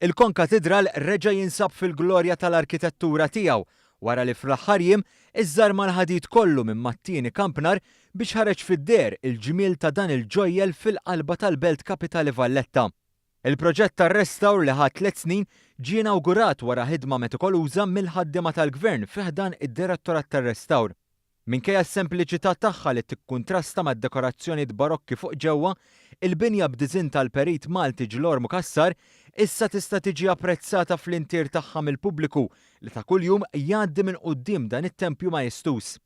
Il-konkatedral reġa' jinsab fil-glorja tal-arkitettura tiegħu wara li fl-aħħar jiem iżżarma l-ħadid kollu minn mat-tieni kampnar biex ħareġ fid-deher il-ġmiel ta' dan il-ġojjel fil-qalba tal-belt kapitali Valletta. Il-proġett tar-restawr li ħadd 3 snin ġie inawgurat wara ħidma metikoluża mill-ħaddiema tal-Gvern fi ħdan id-Direttorat tar-Restawr. Minkejja s-sempliċità tagħha li tikkuntrasta mad-dekorazzjonijiet barokki fuq ġewwa, il-binja b'diżinn tal-perit Malti Ġlor Mukassar issa tista' tiġi apprezzata fl-intir tagħha mill-pubbliku li ta' kuljum jgħaddi minn quddiem dan it-tempju majestus.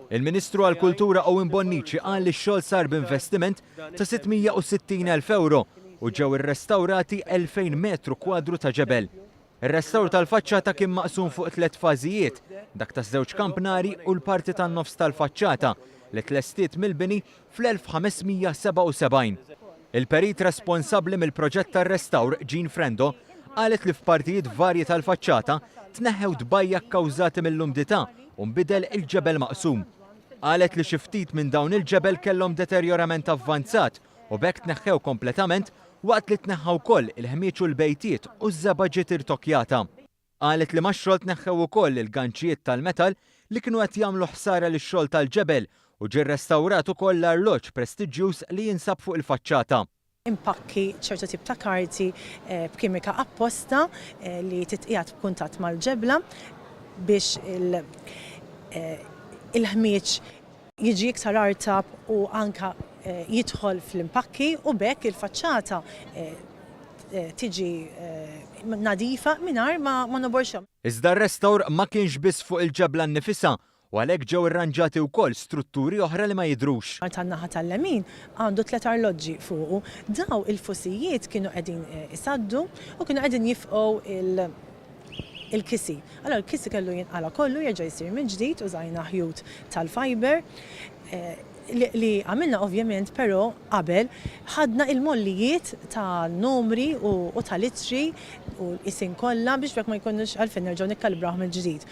Il-Ministru għall-Kultura Owen Bonnici qal li x-xogħol sar b'investiment ta' 660,000 euro u ġew irrestawrati 2000 metru kwadru ta' ġebel. Ir-restawr tal-faċċata kien maqsum fuq 3 fażijiet, dak ta' żewġ kampnari u l-parti tan-nofs tal-faċċata li tlestiet mill-bini fl-1577. Il-perit responsabbli mill-proġett tar-restawr Jean Frendo qalet li f'partijiet varji tal-faċċata tneħħew dbajja kkawżati mill-umdità u nbidel il-ġebel maqsum. Qalet li xi ftit minn dawn il-ġebel kellhom deterjorament avvanzat u bekk tneħħew kompletament waqt li tneħħaw wkoll il-ħmieċ u l-bejtiet u ż-żeba ġiet irtokjata. Qalet li max-xogħol tneħħew ukoll il-ganċijiet tal-metal li kienu qed jagħmlu ħsara lix-xogħol tal-ġebel u ġie rrestawrat ukoll l-arloġġ prestiġjuż li jinsab fuq il-faċċata. Impakki ċertu tip ta' karti b'kimika apposta li titqiegħed b'kuntatt mal-ġebla biex il-ħmieċ jiġi iktar artab u anka jidħol fl-impakki u bekk il-faċċata tiġi nadifa mingħajr ma noborxhom. Iżda r-restawr ma kienx biss fuq il-ġebla nnifisha u għalhekk ġew irranġati wkoll strutturi oħra li ma jidhrux. Tan-naħa tal-lemin għandu 3 arloġġi fuqu. Daw il-fusijiet kienu qegħdin isaddu u kienu qegħdin jifqgħu il-kisi. Allora il-kisi kellu jinqala kollu jerġa' jsir minn ġdid użajna ħjut tal-fiber li għamilna ovvjament però qabel ħadna il-mollijiet tal-numri u tal-ittri u l-isim kollha biex bekk ma jkunux għalfejn nerġgħu nikkalibraw mill-ġdid.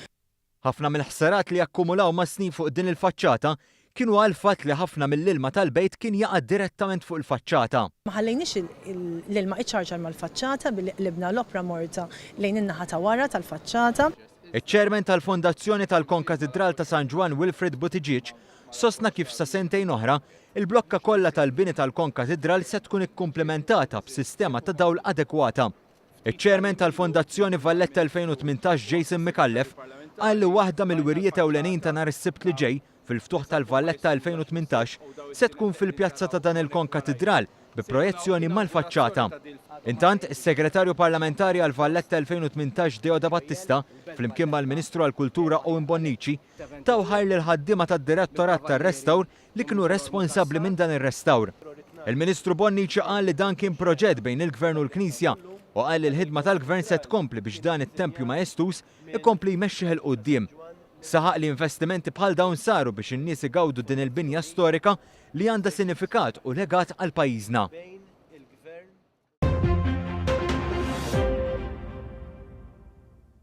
Ħafna mill-ħsarat li akkumulaw ma' snin fuq din il-faċċata kienu għal fatt li ħafna mill-ilma tal-bejt kien jaqa' direttament fuq il-faċċata. Ma ħallejniex l-ilma iċċarġar mal-faċċata billi qlibna l-opra morta lejn in-naħa ta' wara tal-faċċata. Iċ-ċermen tal-Fondazzjoni tal-Konkatedral ta' San Ġwan Wilfred Buttigieg sostna kif sa sentejn oħra il-blokka kollha tal-bini tal-Konkatedral se tkun ikkumplementata b'sistema ta' dawl adekwata. Iċ-ċermen tal-Fondazzjoni Valletta 2018 Jason Mikallef qal li waħda mill-wirjiet ewlenin ta' nhar is-Sibt li ġej fil-ftuħ tal-Valletta 2018 se tkun fil-pjazza ta' dan il-Konkatedral bi projezzjoni mal-faċċata. Intant, is-Segretarju Parlamentari għal Valletta 2018 Deoda Battista, flimkien mal-Ministru għall-Kultura Owen Bonnici, taw ħajr lill-ħaddiema tad-Direttorat tar-Restawr li kienu responsabbli minn dan ir-restawr. Il-Ministru Bonnici qal li dan kien proġett bejn il-Gvern u l-Knisja u qal li l-ħidma tal-Gvern se tkompli biex dan it-tempju majestus ikompli jmexxih il quddiem. Saħaq li investimenti bħal dawn saru biex in-nies igawdu din il-binja storika li għandha sinifikat u legat għal pajjiżna.